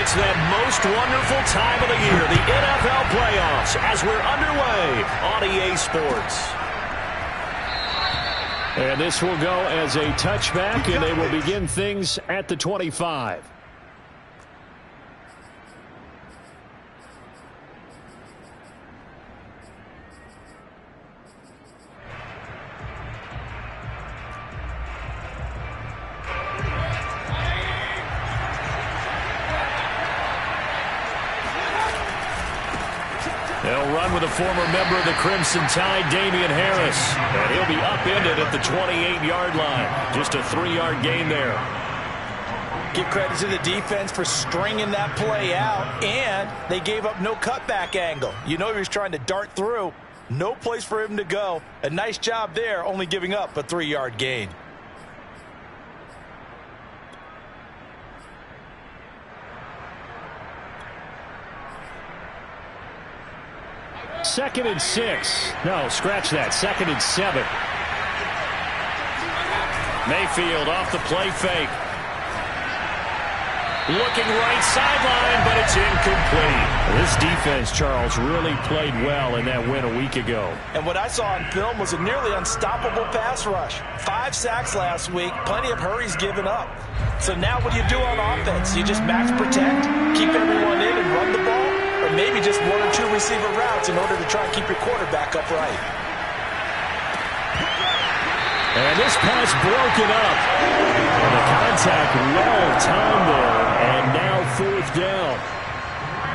It's that most wonderful time of the year, the NFL playoffs, as we're underway on EA Sports. And this will go as a touchback, and they will begin things at the 25. They'll run with a former member of the Crimson Tide, Damian Harris. And he'll be upended at the 28-yard line. Just a 3-yard gain there. Give credit to the defense for stringing that play out, and they gave up no cutback angle. You know he was trying to dart through. No place for him to go. A nice job there, only giving up a 3-yard gain. Second and 6. No, scratch that. Second and 7. Mayfield off the play fake. Looking right sideline, but it's incomplete. This defense, Charles, really played well in that win a week ago. And what I saw on film was a nearly unstoppable pass rush. 5 sacks last week, plenty of hurries given up. So now what do you do on offense? You just max protect, keep everyone in and run the ball? Or maybe just 1 or 2 receiver routes in order to try and keep your quarterback upright. And this pass broken up. And the contact well timed there. And now 4th down.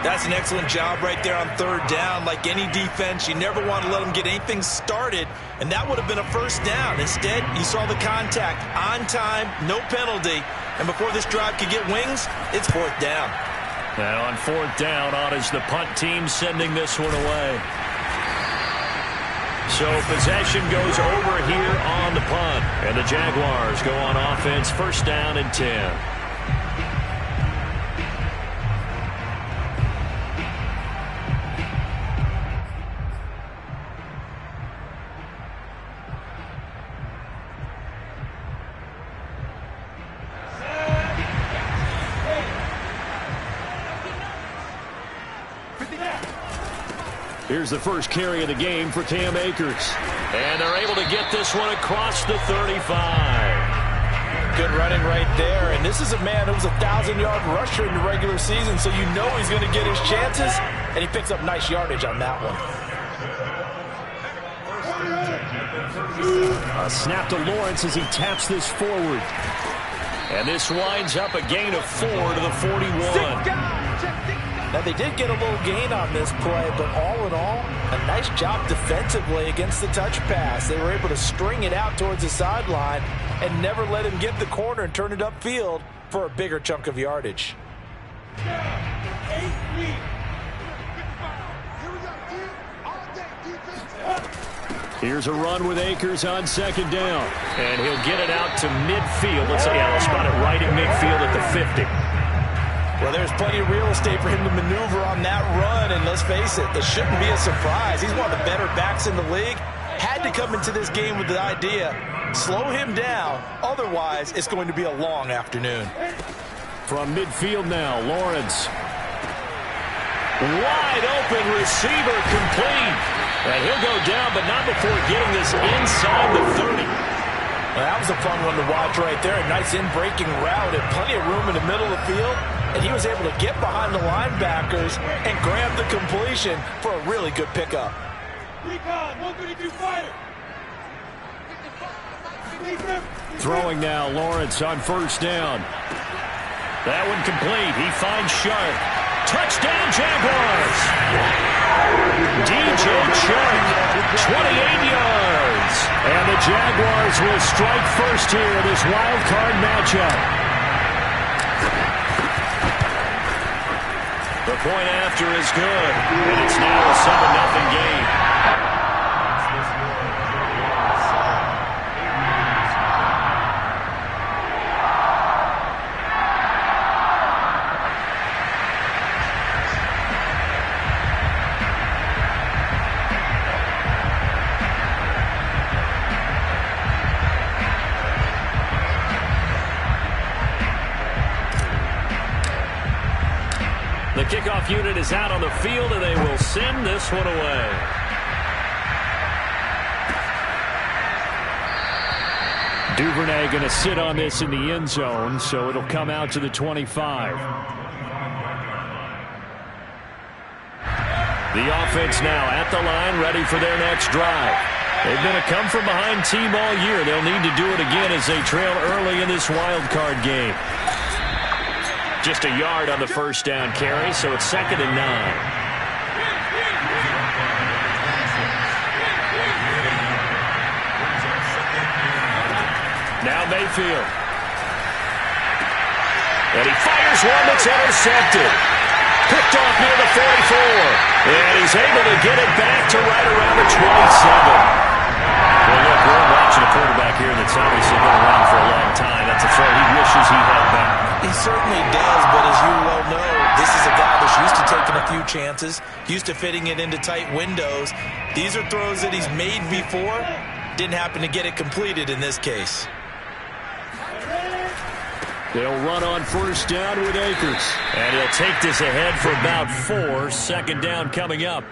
That's an excellent job right there on 3rd down. Like any defense, you never want to let them get anything started. And that would have been a 1st down. Instead, you saw the contact on time, no penalty. And before this drive could get wings, it's 4th down. And on 4th down, on is the punt team sending this one away. So possession goes over here on the punt. And the Jaguars go on offense, 1st down and 10. Here's the first carry of the game for Cam Akers. And they're able to get this one across the 35. Good running right there. And this is a man who was a 1,000-yard rusher in the regular season, so you know he's going to get his chances. And he picks up nice yardage on that one. A snap to Lawrence as he taps this forward. And this winds up a gain of 4 to the 41. Now, they did get a little gain on this play, but all in all, a nice job defensively against the touch pass. They were able to string it out towards the sideline and never let him get the corner and turn it upfield for a bigger chunk of yardage. Here's a run with Akers on 2nd down. And he'll get it out to midfield. Let's see, I'll spot it right in midfield at the 50. Well, there's plenty of real estate for him to maneuver on that run, and let's face it, it shouldn't be a surprise. He's one of the better backs in the league. Had to come into this game with the idea, slow him down, otherwise it's going to be a long afternoon. From midfield now, Lawrence. Wide open receiver complete. And he'll go down, but not before getting this inside the 30. Well, that was a fun one to watch right there. A nice in-breaking route and plenty of room in the middle of the field. And he was able to get behind the linebackers and grab the completion for a really good pickup. Throwing now, Lawrence on 1st down. That one complete. He finds Sharp. Touchdown, Jaguars! DJ Sharp, 28 yards. And the Jaguars will strike first here in this wild card matchup. The point after is good, and it's now a 7-0 game. kickoff unit is out on the field, and they will send this one away. Duvernay going to sit on this in the end zone, so it'll come out to the 25. The offense now at the line, ready for their next drive. They've been a come-from-behind team all year. They'll need to do it again as they trail early in this wild card game. Just a yard on the first down carry, so it's 2nd and 9. Now Mayfield. And he fires one that's intercepted. Picked off near the 44. And he's able to get it back to right around the 27. Well, look, we're watching a quarterback here that's obviously been around for a long time. That's a throw he wishes he had back. He certainly does, but as you well know, this is a guy that's used to taking a few chances, used to fitting it into tight windows. These are throws that he's made before. Didn't happen to get it completed in this case. They'll run on first down with Akers. And he'll take this ahead for about 4. 2nd down coming up.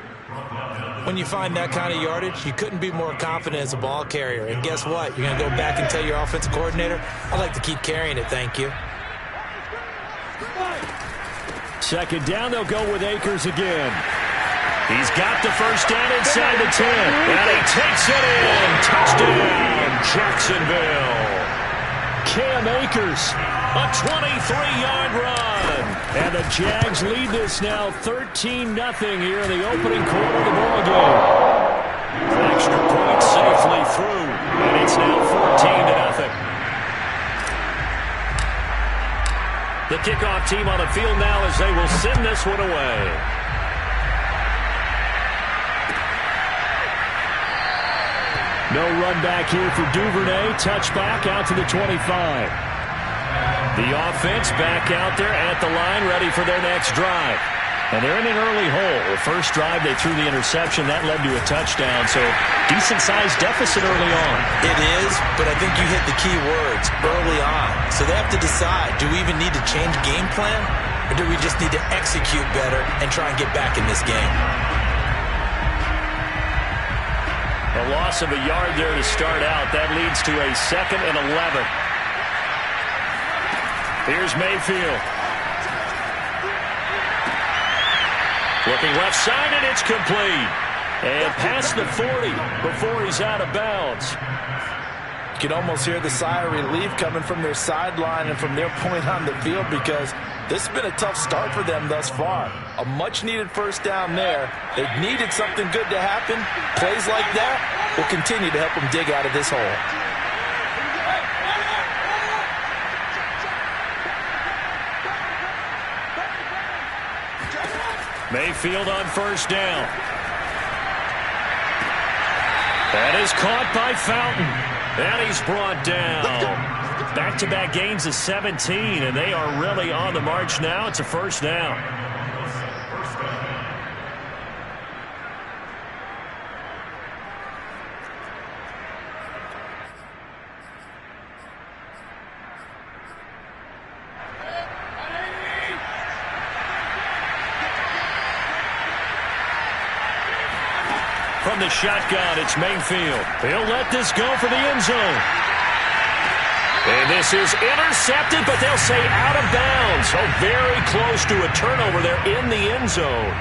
When you find that kind of yardage, you couldn't be more confident as a ball carrier. And guess what? You're going to go back and tell your offensive coordinator, I'd like to keep carrying it, thank you. 2nd down, they'll go with Akers again. He's got the first down inside the 10. And he takes it in. Touchdown, Jacksonville. Cam Akers, a 23-yard run. And the Jags lead this now 13-0 here in the opening quarter of the ball game. Extra point safely through. And it's now 14-0. The kickoff team on the field now as they will send this one away. No run back here for Duvernay. Touchback out to the 25. The offense back out there at the line, ready for their next drive. And they're in an early hole. The first drive, they threw the interception. That led to a touchdown, so decent-sized deficit early on. It is, but I think you hit the key words, early on. So they have to decide, do we even need to change game plan, or do we just need to execute better and try and get back in this game? A loss of a yard there to start out. That leads to a 2nd and 11. Here's Mayfield. Looking left side, and it's complete. And past the 40 before he's out of bounds. You can almost hear the sigh of relief coming from their sideline and from their point on the field, because this has been a tough start for them thus far. A much-needed first down there. They needed something good to happen. Plays like that will continue to help them dig out of this hole. Mayfield on first down. That is caught by Fountain. And he's brought down. Back-to-back gains of 17, and they are really on the march now. It's a first down. From the shotgun, it's Mayfield. He'll let this go for the end zone. And this is intercepted, but they'll say out of bounds. So very close to a turnover there in the end zone.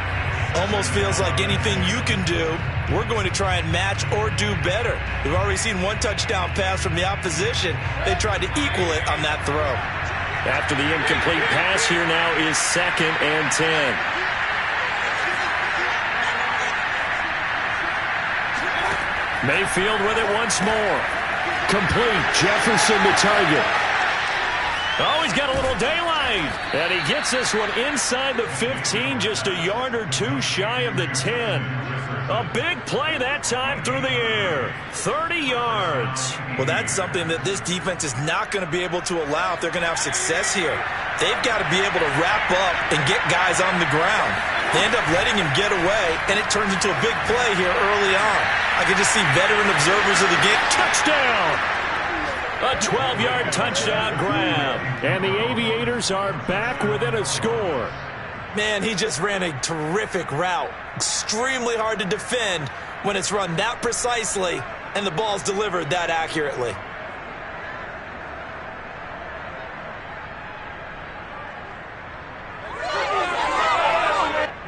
Almost feels like anything you can do, we're going to try and match or do better. We've already seen one touchdown pass from the opposition. They tried to equal it on that throw. After the incomplete pass, here now is 2nd and 10. Mayfield with it once more. Complete. Jefferson the target. Oh, he's got a little daylight. And he gets this one inside the 15, just a yard or two shy of the 10. A big play that time through the air. 30 yards. Well, that's something that this defense is not going to be able to allow if they're going to have success here. They've got to be able to wrap up and get guys on the ground. They end up letting him get away, and it turns into a big play here early on. I can just see veteran observers of the game. Touchdown! A 12-yard touchdown grab. And the Aviators are back within a score. Man, he just ran a terrific route. Extremely hard to defend when it's run that precisely and the ball's delivered that accurately.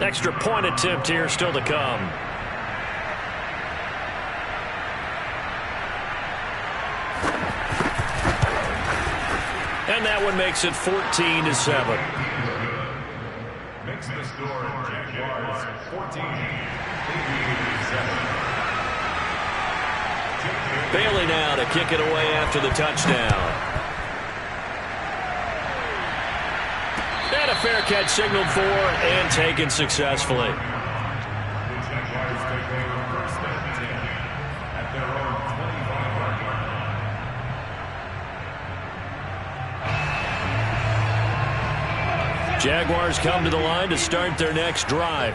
Extra point attempt here still to come. And that one makes it 14-7. Makes the score Jaguars 14. Bailey now to kick it away after the touchdown. And a fair catch signaled for and taken successfully. The Jaguars take over first and 10 at their own 25-yard line. Jaguars come to the line to start their next drive.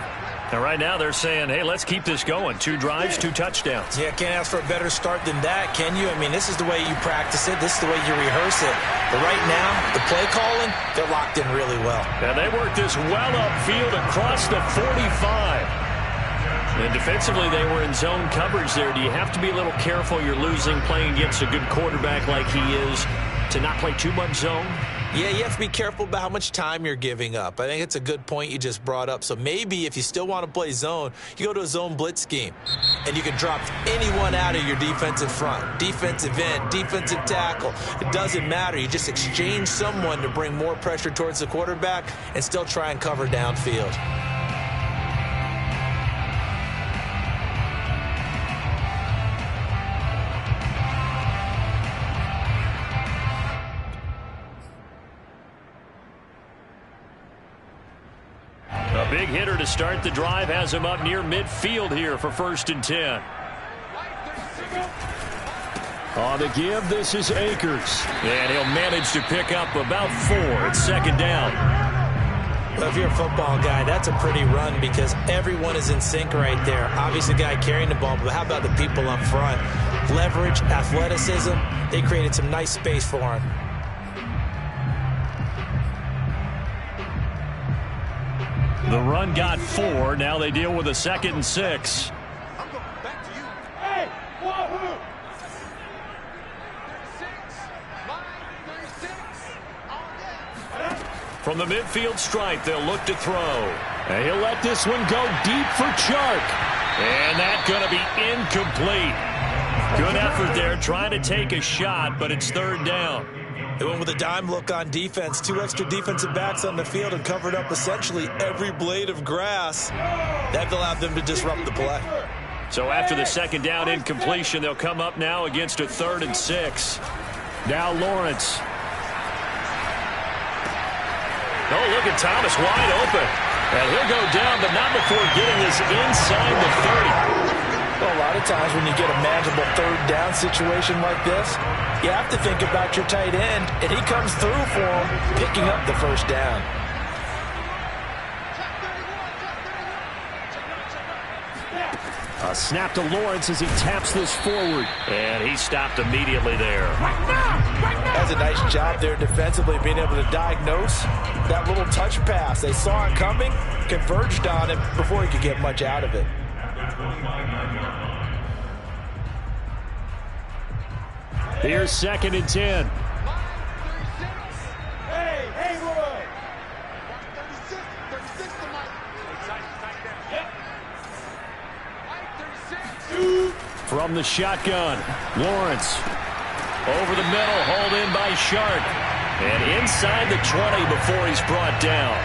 And right now they're saying, hey, let's keep this going. 2 drives, 2 touchdowns. Yeah, can't ask for a better start than that, can you? I mean, this is the way you practice it. This is the way you rehearse it. But right now, the play calling, they're locked in really well. And they work this well upfield across the 45. And defensively, they were in zone coverage there. Do you have to be a little careful you're losing playing against a good quarterback like he is to not play too much zone? Yeah, you have to be careful about how much time you're giving up. I think it's a good point you just brought up. So maybe if you still want to play zone, you go to a zone blitz scheme. And you can drop anyone out of your defensive front. Defensive end, defensive tackle. It doesn't matter. You just exchange someone to bring more pressure towards the quarterback and still try and cover downfield. A big hitter to start the drive has him up near midfield here for 1st and 10. On the give, this is Akers. And he'll manage to pick up about 4. It's 2nd down. Well, if you're a football guy, that's a pretty run because everyone is in sync right there. Obviously, the guy carrying the ball, but how about the people up front? Leverage, athleticism, they created some nice space for him. The run got 4. Now they deal with a 2nd and 6. I'm going back to you. Hey, wahoo! 36, From the midfield stripe, they'll look to throw. And he'll let this one go deep for Chark. And that's going to be incomplete. Good effort there, trying to take a shot, but it's 3rd down. They went with a dime look on defense. 2 extra defensive backs on the field and covered up essentially every blade of grass. That allowed them to disrupt the play. So after the 2nd down incompletion, they'll come up now against a 3rd and 6. Now Lawrence. Oh, look at Thomas wide open. And he'll go down, but not before getting this inside the 30. Well, a lot of times when you get a manageable 3rd down situation like this, you have to think about your tight end, and he comes through for him, picking up the 1st down. A snap to Lawrence as he taps this forward. And he stopped immediately there. That's a nice job there defensively, being able to diagnose that little touch pass. They saw it coming, converged on it before he could get much out of it. Here's 2nd and 10. From the shotgun, Lawrence. Over the middle, hauled in by Sharp. And inside the 20 before he's brought down.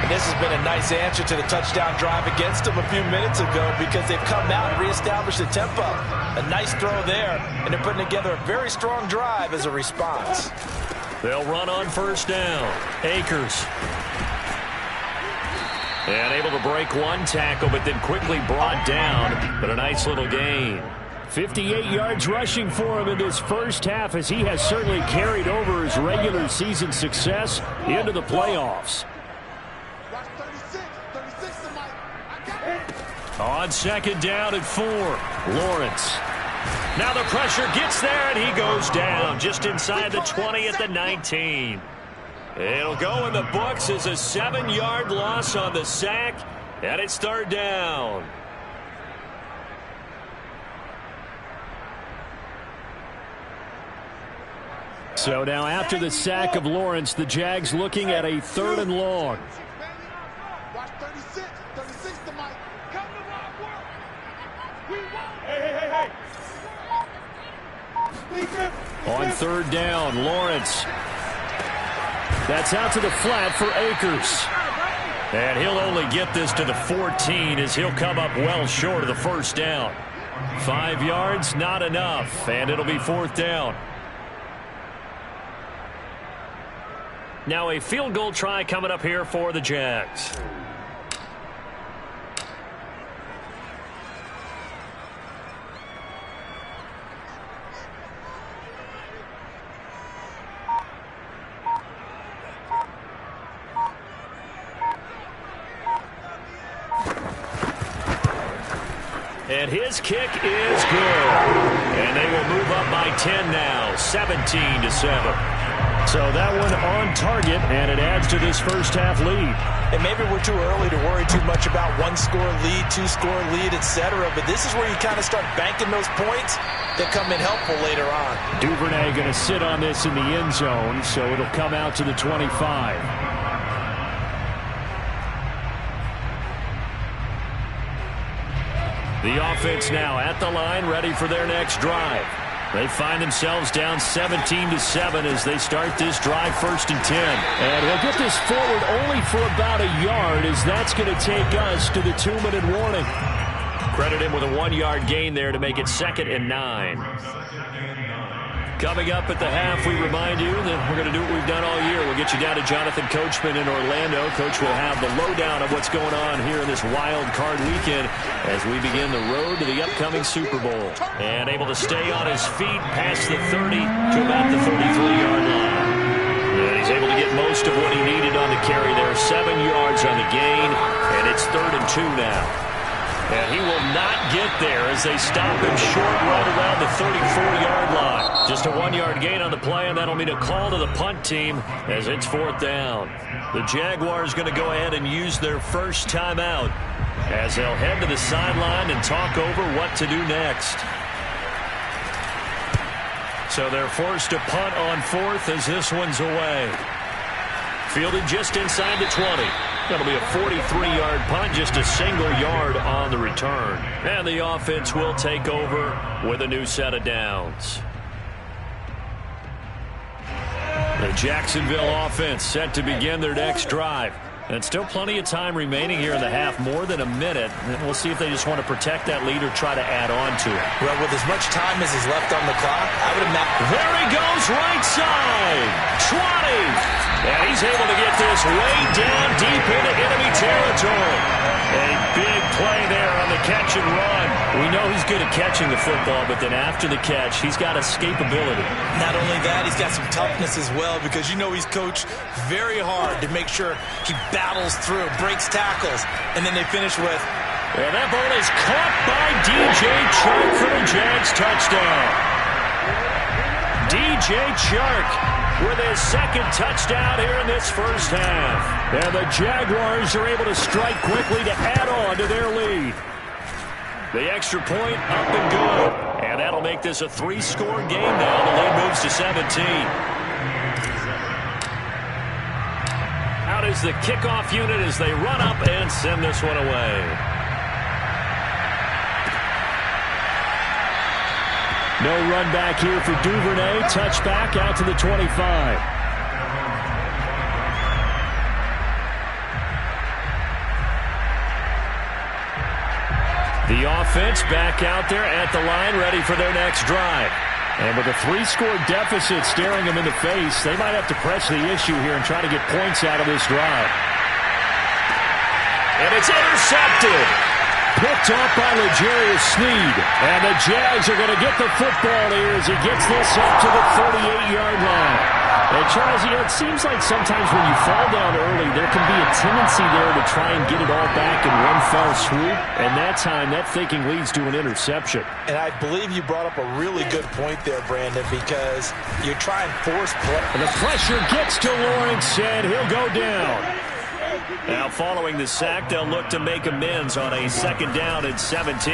And this has been a nice answer to the touchdown drive against them a few minutes ago because they've come out and reestablished the tempo. A nice throw there, and they're putting together a very strong drive as a response. They'll run on 1st down. Akers. And able to break 1 tackle, but then quickly brought down. But a nice little gain. 58 yards rushing for him in this 1st half as he has certainly carried over his regular season success into the playoffs. On 2nd down at 4, Lawrence. Now the pressure gets there, and he goes down just inside the 20 at the 19. It'll go in the books as a 7-yard loss on the sack, and it's third down. So now after the sack of Lawrence, the Jags looking at a 3rd and long. Watch 36. 36 to Mike. Come to work. On 3rd down, Lawrence. That's out to the flat for Akers. And he'll only get this to the 14 as he'll come up well short of the 1st down. 5 yards, not enough, and it'll be 4th down. Now a field goal try coming up here for the Jags. And his kick is good. And they will move up by 10 now, 17-7. So that one on target, and it adds to this first half lead. And maybe we're too early to worry too much about 1-score lead, 2-score lead, etc. But this is where you kind of start banking those points that come in helpful later on. Duvernay going to sit on this in the end zone, so it'll come out to the 25. The offense now at the line, ready for their next drive. They find themselves down 17-7 as they start this drive 1st and 10. And he'll get this forward only for about a yard as that's going to take us to the 2-minute warning. Credit him with a 1-yard gain there to make it 2nd and 9. Coming up at the half, we remind you that we're going to do what we've done all year. We'll get you down to Jonathan Coachman in Orlando. Coach will have the lowdown of what's going on here in this wild card weekend as we begin the road to the upcoming Super Bowl. And able to stay on his feet past the 30 to about the 33-yard line. And he's able to get most of what he needed on the carry there. 7 yards on the gain, and it's 3rd and 2 now. And he will not get there as they stop him short right around the 34-yard line. Just a 1-yard gain on the play, and that'll mean a call to the punt team as it's 4th down. The Jaguars going to go ahead and use their first timeout as they'll head to the sideline and talk over what to do next. So they're forced to punt on 4th as this one's away. Fielded just inside the 20. That'll be a 43-yard punt, just a single yard on the return. And the offense will take over with a new set of downs. The Jacksonville offense set to begin their next drive. And still plenty of time remaining here in the half, more than a minute. And we'll see if they just want to protect that lead or try to add on to it. Well, with as much time as is left on the clock, I would imagine. There he goes, right side. 20. And he's able to get this way down deep into enemy territory. A big play there on the catch and run. We know he's good at catching the football, but then after the catch, he's got escapability. Not only that, he's got some toughness as well, because you know he's coached very hard to make sure he battles through, breaks tackles, and then they finish with. And that ball is caught by DJ Chark for the Jags touchdown. DJ Chark with his 2nd touchdown here in this first half. And the Jaguars are able to strike quickly to add on to their lead. The extra point up and good. And that'll make this a 3-score game now. The lead moves to 17. Out is the kickoff unit as they run up and send this one away. No run back here for Duvernay. Touchback out to the 25. The offense back out there at the line, ready for their next drive. And with a 3-score deficit staring them in the face, they might have to press the issue here and try to get points out of this drive. And it's intercepted. Picked off by L'Jarius Sneed. And the Jags are going to get the football here as he gets this up to the 48-yard line. And Charles, it seems like sometimes when you fall down early, there can be a tendency there to try and get it all back in one fell swoop. And that time, that thinking leads to an interception. And I believe you brought up a really good point there, Brandon, because you try and force play. And the pressure gets to Lawrence, and he'll go down. Now, following the sack, they'll look to make amends on a 2nd down and 17.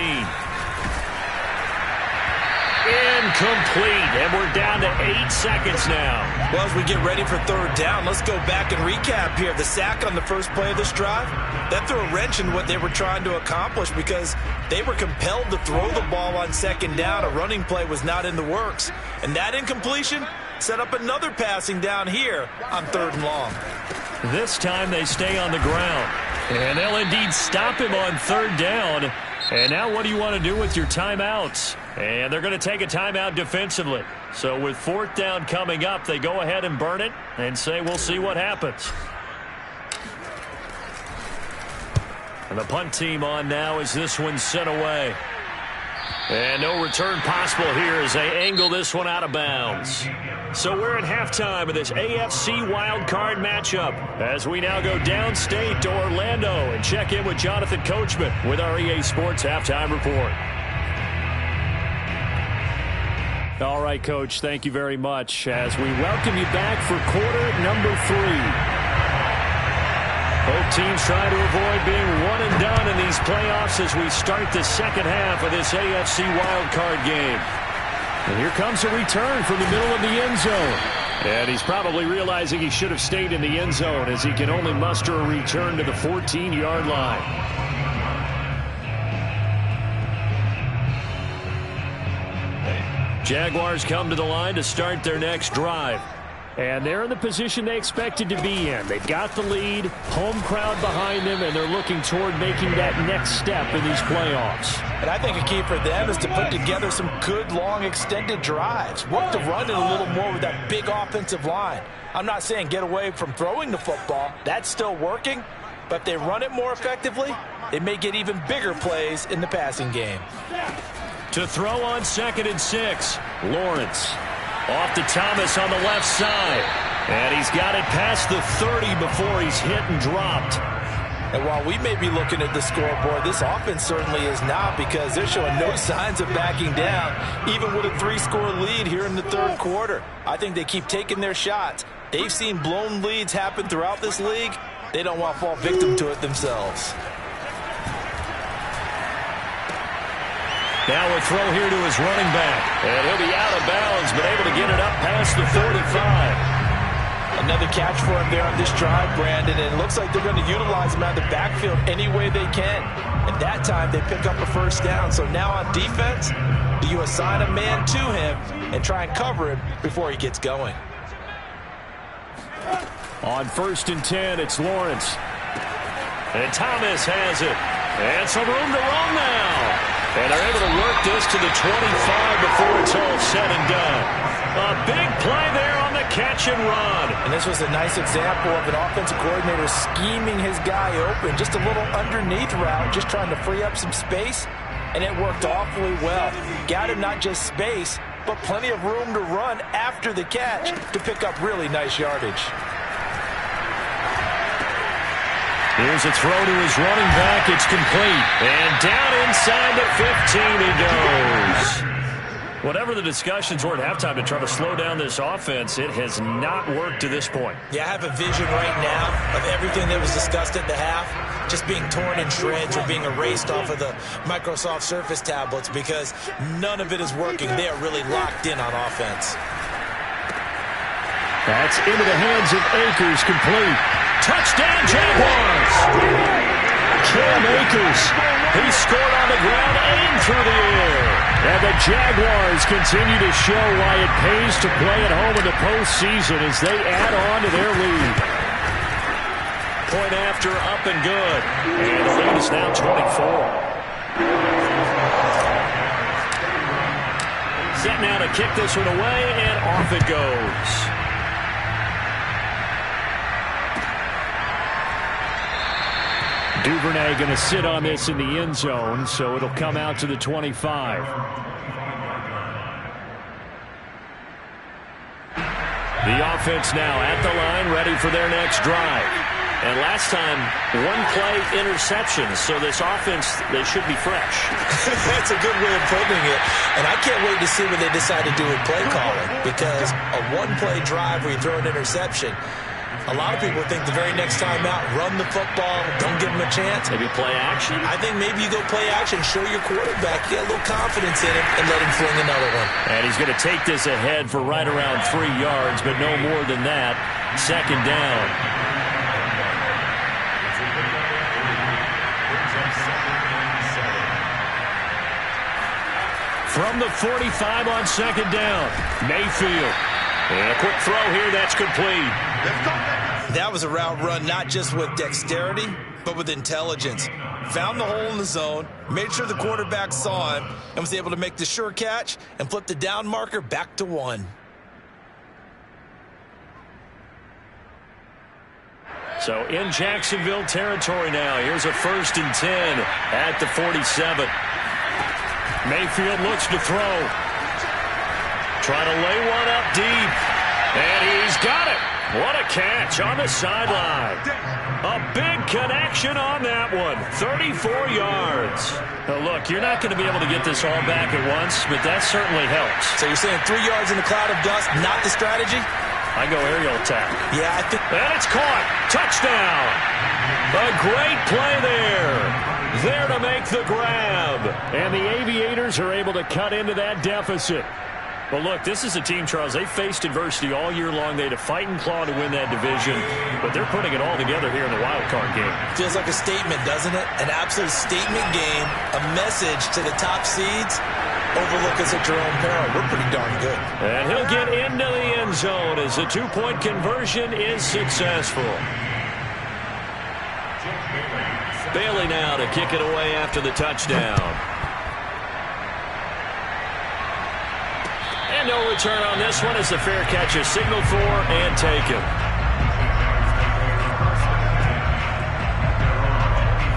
Incomplete, and we're down to 8 seconds now. Well, as we get ready for 3rd down, let's go back and recap here. The sack on the first play of this drive, that threw a wrench in what they were trying to accomplish because they were compelled to throw the ball on 2nd down. A running play was not in the works. And that incompletion set up another passing down here on 3rd and long. This time they stay on the ground. And they'll indeed stop him on 3rd down. And now what do you want to do with your timeouts? And they're going to take a timeout defensively. So with 4th down coming up, they go ahead and burn it and say we'll see what happens. And the punt team on now as this one's sent away. And no return possible here as they angle this one out of bounds. So we're at halftime of this AFC wildcard matchup as we now go downstate to Orlando and check in with Jonathan Coachman with our EA Sports Halftime Report. All right, Coach, thank you very much as we welcome you back for quarter number 3. Both teams try to avoid being one and done in these playoffs as we start the 2nd half of this AFC wildcard game. And here comes a return from the middle of the end zone. And he's probably realizing he should have stayed in the end zone as he can only muster a return to the 14-yard line. Jaguars come to the line to start their next drive. And they're in the position they expected to be in. They've got the lead, home crowd behind them, and they're looking toward making that next step in these playoffs. And I think a key for them is to put together some good, long, extended drives. Work the run in a little more with that big offensive line. I'm not saying get away from throwing the football. That's still working. But if they run it more effectively, they may get even bigger plays in the passing game. To throw on 2nd and 6, Lawrence. Off to Thomas on the left side. And he's got it past the 30 before he's hit and dropped. And while we may be looking at the scoreboard, this offense certainly is not because they're showing no signs of backing down, even with a 3-score lead here in the 3rd quarter. I think they keep taking their shots. They've seen blown leads happen throughout this league. They don't want to fall victim to it themselves. Now a throw here to his running back. And he'll be out of bounds, but able to get it up past the 45. Another catch for him there on this drive, Brandon. And it looks like they're going to utilize him out of the backfield any way they can. And that time they pick up a 1st down. So now on defense, do you assign a man to him and try and cover him before he gets going? On 1st and 10, it's Lawrence. And Thomas has it. And some room to run now. And they're able to work this to the 25 before it's all said and done. A big play there on the catch and run. And this was a nice example of an offensive coordinator scheming his guy open. Just a little underneath route, just trying to free up some space. And it worked awfully well. Got him not just space, but plenty of room to run after the catch to pick up really nice yardage. Here's a throw to his running back. It's complete. And down inside the 15 he goes. Whatever the discussions were at halftime to try to slow down this offense, it has not worked to this point. Yeah, I have a vision right now of everything that was discussed at the half just being torn in shreds or being erased off of the Microsoft Surface tablets because none of it is working. They are really locked in on offense. That's into the hands of Akers, complete. Touchdown, Jaguars! Cam Akers, he scored on the ground and through the air. And the Jaguars continue to show why it pays to play at home in the postseason as they add on to their lead. Point after, up and good. And the lead is now 24. Set now to kick this one away, and off it goes. Duvernay going to sit on this in the end zone, so it'll come out to the 25. The offense now at the line, ready for their next drive. And last time, one-play interceptions. So this offense, they should be fresh. That's a good way of putting it. And I can't wait to see what they decide to do with play calling. Because a one-play drive where you throw an interception, a lot of people think the very next time out, run the football, don't give them a chance. Maybe play action? I think maybe you go play action, show your quarterback, get a little confidence in him, and let him fling another one. And he's going to take this ahead for right around 3 yards, but no more than that. Second down. From the 45 on second down, Mayfield. And a quick throw here, that's complete. That was a route run not just with dexterity, but with intelligence. Found the hole in the zone, made sure the quarterback saw him, and was able to make the sure catch and flip the down marker back to 1. So in Jacksonville territory now. Here's a 1st and 10 at the 47. Mayfield looks to throw. Trying to lay one up deep. And he's got it. What a catch on the sideline. A big connection on that one. 34 yards. Now look, you're not going to be able to get this all back at once, but that certainly helps. So you're saying 3 yards in the cloud of dust, not the strategy? I go aerial attack. Yeah, I think. And it's caught. Touchdown. A great play there. There to make the grab. And the Aviators are able to cut into that deficit. Well, look, this is a team, Charles, they faced adversity all year long. They had to fight and claw to win that division, but they're putting it all together here in the wild card game. Feels like a statement, doesn't it? An absolute statement game, a message to the top seeds. Overlook us at your own peril. We're pretty darn good. And he'll get into the end zone as the 2-point conversion is successful. Bailey now to kick it away after the touchdown. And no return on this one as the fair catch is signaled for and taken.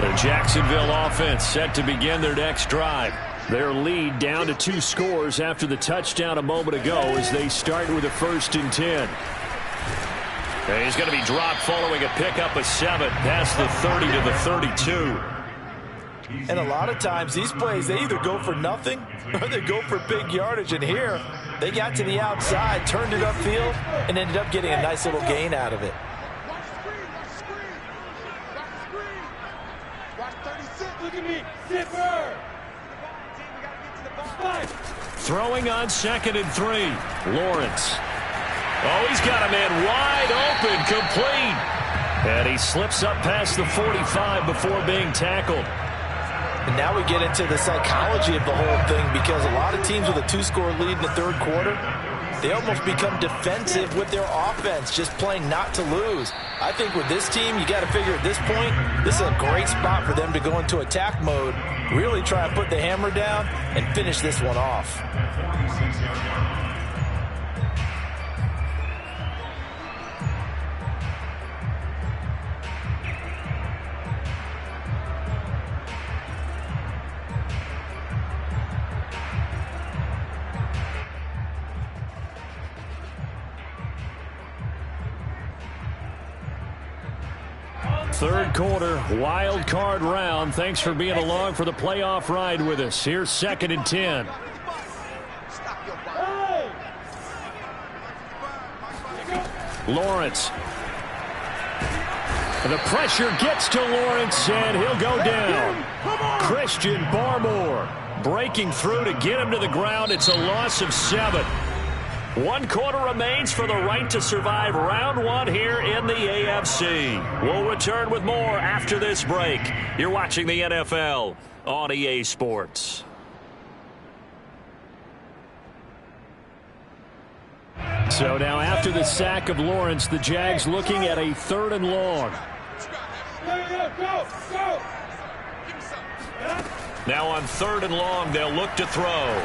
The Jacksonville offense set to begin their next drive. Their lead down to 2 scores after the touchdown a moment ago as they start with a 1st and 10. And he's going to be dropped following a pickup of 7 past the 30 to the 32. And a lot of times these plays, they either go for nothing or they go for big yardage. And here, they got to the outside, turned it upfield, and ended up getting a nice little gain out of it. Watch screen, watch screen. Watch 36. Look at me. Zipper. Throwing on 2nd and 3. Lawrence. Oh, he's got a man wide open, complete. And he slips up past the 45 before being tackled. And now we get into the psychology of the whole thing, because a lot of teams with a 2-score lead in the 3rd quarter, they almost become defensive with their offense, just playing not to lose. I think with this team, you got to figure at this point, this is a great spot for them to go into attack mode, really try and put the hammer down and finish this one off. Third quarter, wild card round. Thanks for being along for the playoff ride with us. Here's 2nd and 10. Lawrence. The pressure gets to Lawrence, and he'll go down. Christian Barmore breaking through to get him to the ground. It's a loss of 7. 1 quarter remains for the right to survive round 1 here in the AFC. We'll return with more after this break. You're watching the NFL on EA Sports. So now after the sack of Lawrence, the Jags looking at a 3rd and long. Now on 3rd and long, they'll look to throw.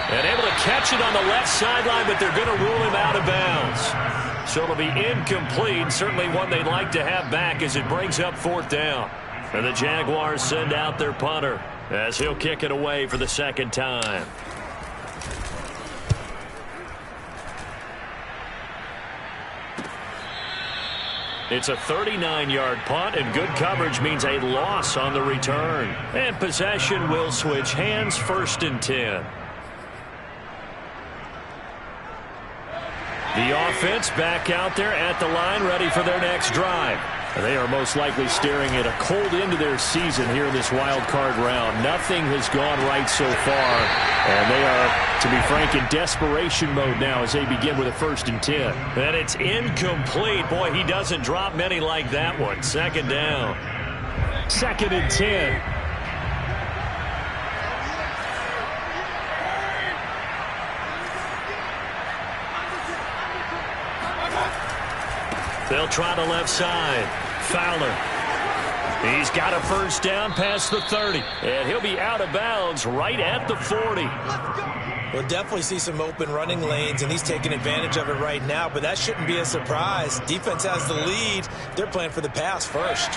And able to catch it on the left sideline, but they're going to rule him out of bounds. So it'll be incomplete. Certainly one they'd like to have back as it brings up 4th down. And the Jaguars send out their punter as he'll kick it away for the 2nd time. It's a 39-yard punt, and good coverage means a loss on the return. And possession will switch hands, 1st and 10. The offense back out there at the line, ready for their next drive. They are most likely staring at a cold end to their season here in this wild card round. Nothing has gone right so far, and they are, to be frank, in desperation mode now as they begin with a 1st and 10. And it's incomplete. Boy, he doesn't drop many like that one. 2nd down. 2nd and 10. They'll try the left side. Fowler. He's got a 1st down past the 30. And he'll be out of bounds right at the 40. We'll definitely see some open running lanes, and he's taking advantage of it right now, but that shouldn't be a surprise. Defense has the lead. They're playing for the pass first.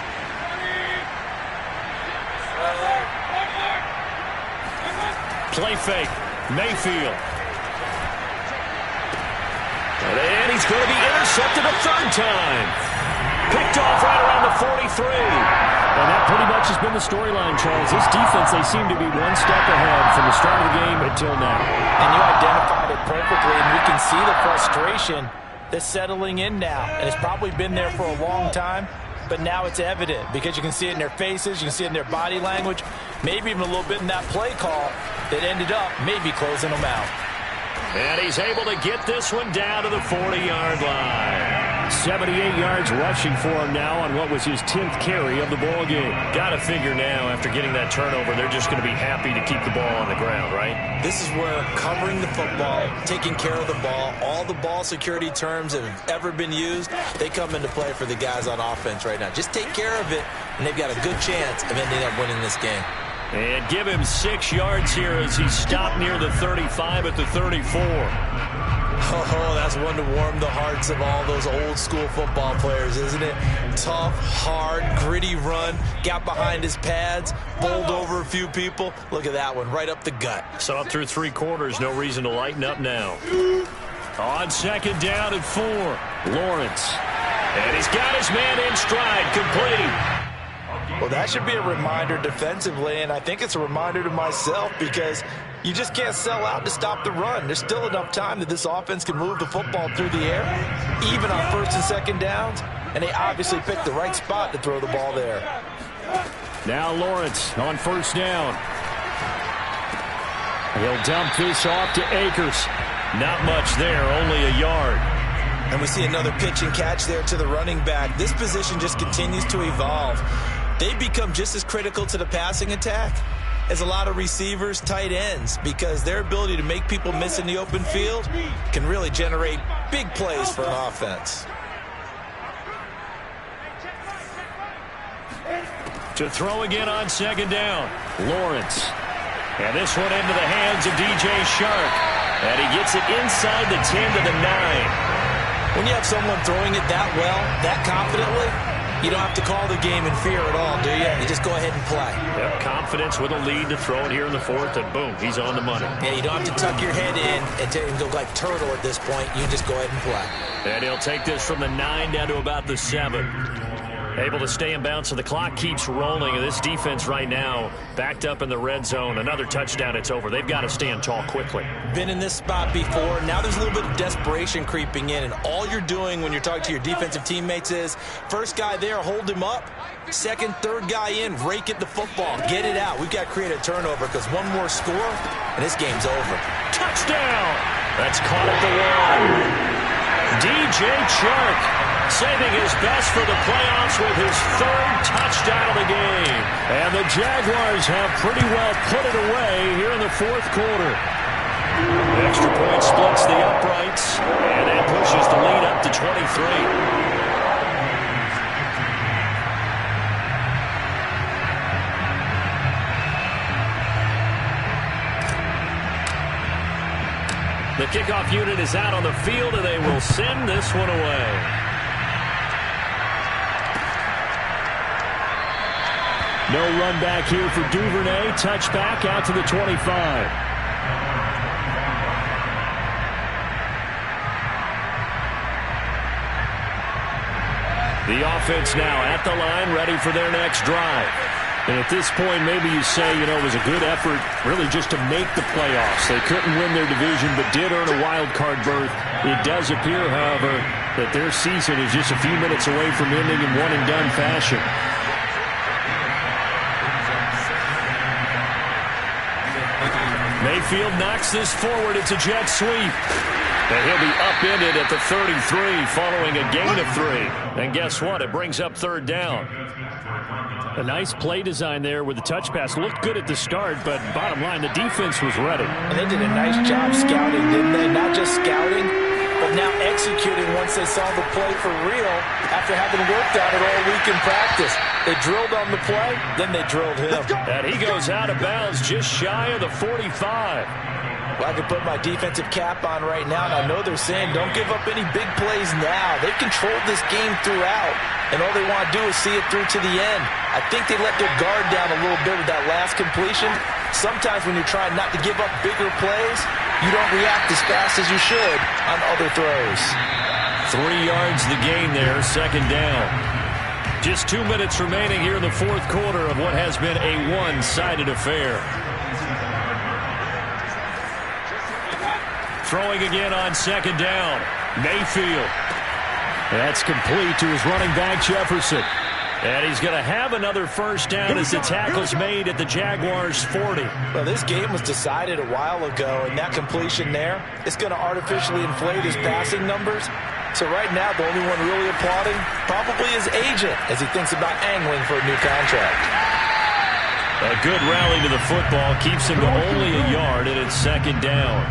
Play fake. Mayfield. And he's going to be intercepted a 3rd time. Picked off right around the 43. And that pretty much has been the storyline, Charles. This defense, they seem to be one step ahead from the start of the game until now. And you identified it perfectly, and we can see the frustration that's settling in now. And it's probably been there for a long time, but now it's evident because you can see it in their faces, you can see it in their body language, maybe even a little bit in that play call that ended up maybe closing them out. And he's able to get this one down to the 40-yard line. 78 yards rushing for him now on what was his 10th carry of the ball game. Got to figure now, after getting that turnover, they're just going to be happy to keep the ball on the ground, right? This is where covering the football, taking care of the ball, all the ball security terms that have ever been used, they come into play for the guys on offense right now. Just take care of it, and they've got a good chance of ending up winning this game. And give him 6 yards here as he stopped near the 35 at the 34. Oh, that's one to warm the hearts of all those old school football players, isn't it? Tough, hard, gritty run, got behind his pads, bowled over a few people. Look at that one, right up the gut. So up through 3 quarters, no reason to lighten up now. On 2nd down and 4, Lawrence. And he's got his man in stride, complete. Well, that should be a reminder defensively, and I think it's a reminder to myself because you just can't sell out to stop the run. There's still enough time that this offense can move the football through the air, even on 1st and 2nd downs, and they obviously picked the right spot to throw the ball there. Now Lawrence on 1st down. He'll dump this off to Akers. Not much there, only a yard. And we see another pitch and catch there to the running back. This position just continues to evolve. They become just as critical to the passing attack as a lot of receivers, tight ends, because their ability to make people miss in the open field can really generate big plays for an offense. To throw again on 2nd down, Lawrence. And this one into the hands of DJ Shark. And he gets it inside the 10 to the 9. When you have someone throwing it that well, that confidently, you don't have to call the game in fear at all, do you? You just go ahead and play. Yep, confidence with a lead to throw it here in the 4th, and boom, he's on the money. Yeah, you don't have to tuck your head in and go like turtle at this point. You just go ahead and play. And he'll take this from the 9 down to about the 7. Able to stay in bounds, so the clock keeps rolling. And this defense right now backed up in the red zone. Another touchdown, it's over. They've got to stand tall quickly. Been in this spot before. Now there's a little bit of desperation creeping in. And all you're doing when you're talking to your defensive teammates is, first guy there, hold him up. Second, third guy in, rake at the football. Get it out. We've got to create a turnover because one more score, and this game's over. Touchdown! That's caught at the 1. DJ Chark saving his best for the playoffs with his 3rd touchdown of the game. And the Jaguars have pretty well put it away here in the 4th quarter. Extra point splits the uprights, and that pushes the lead up to 23. The kickoff unit is out on the field, and they will send this one away. No run back here for Duvernay. Touchback out to the 25. The offense now at the line, ready for their next drive. And at this point, maybe you say, it was a good effort really just to make the playoffs. They couldn't win their division, but did earn a wild card berth. It does appear, however, that their season is just a few minutes away from ending in one-and-done fashion. Mayfield knocks this forward. It's a jet sweep. And he'll be upended at the 33 following a gain of 3. And guess what? It brings up third down. A nice play design there with the touch pass. Looked good at the start, but bottom line, the defense was ready. And they did a nice job scouting, didn't they? Not just scouting, but now executing once they saw the play for real after having worked on it all week in practice. They drilled on the play, then they drilled him. And he goes out of bounds just shy of the 45. Well, I can put my defensive cap on right now, and I know they're saying don't give up any big plays now. They've controlled this game throughout, and all they want to do is see it through to the end. I think they let their guard down a little bit with that last completion. Sometimes when you're trying not to give up bigger plays, you don't react as fast as you should on other throws. 3 yards the gain there, second down. Just 2 minutes remaining here in the fourth quarter of what has been a one-sided affair. Throwing again on second down. Mayfield. That's complete to his running back, Jefferson. And he's going to have another first down as the tackle's made at the Jaguars' 40. Well, this game was decided a while ago, and that completion there is going to artificially inflate his passing numbers. So right now, the only one really applauding probably his agent as he thinks about angling for a new contract. A good rally to the football keeps him to only a yard, and it's second down.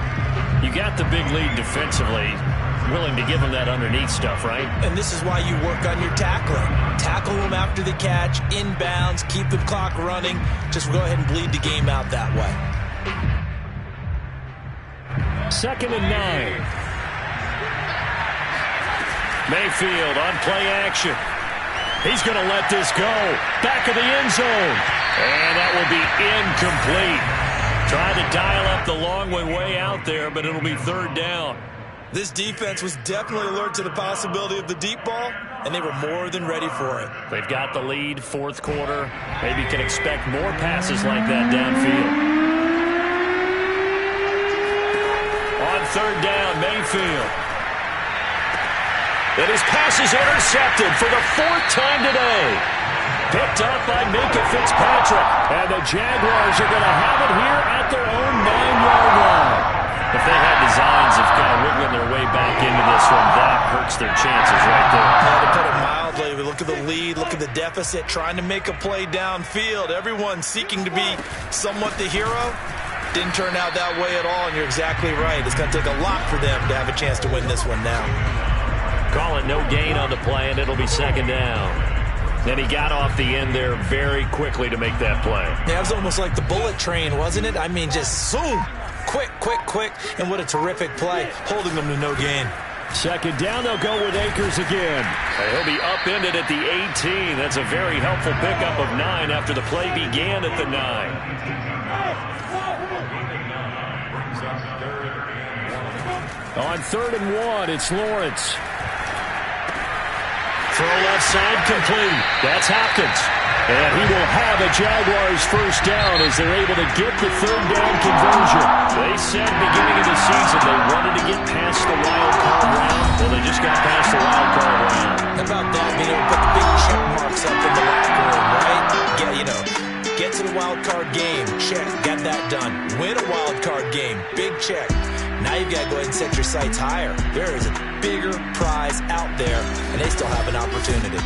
You got the big lead defensively. Willing to give him that underneath stuff, right? And this is why you work on your tackling. Tackle him after the catch, inbounds, keep the clock running. Just go ahead and bleed the game out that way. 2nd and 9. Mayfield on play action. He's going to let this go. Back of the end zone. And that will be incomplete. Trying to dial up the long way out there, but it'll be third down. This defense was definitely alert to the possibility of the deep ball, and they were more than ready for it. They've got the lead, fourth quarter. Maybe can expect more passes like that downfield. On third down, Mayfield. And his pass is intercepted for the 4th time today. Picked up by Minka Fitzpatrick. And the Jaguars are going to have it here at their own 9-yard line. If they had designs of kind of wiggling their way back into this one, that hurts their chances right there. To put it mildly, we look at the lead, look at the deficit, trying to make a play downfield. Everyone seeking to be somewhat the hero. Didn't turn out that way at all, and you're exactly right. It's going to take a lot for them to have a chance to win this one now. Call it no gain on the play, and it'll be second down. Then he got off the end there very quickly to make that play. Yeah, it was almost like the bullet train, wasn't it? I mean, just zoom. Quick, quick, quick. And what a terrific play, holding them to no gain. Second down, they'll go with Akers again. He'll be upended at the 18. That's a very helpful pickup of 9 after the play began at the 9. On 3rd and 1, it's Lawrence. Throw left side complete. That's Hopkins. And he will have a Jaguars first down as they're able to get the third down conversion. They said beginning of the season they wanted to get past the wild card round. Well, they just got past the wild card round. How about that, being able to put the big check marks up in the locker room, right? Get to the wild card game. Check. Got that done. Win a wild card game. Big check. Now you've got to go ahead and set your sights higher. There is a bigger prize out there, and they still have an opportunity.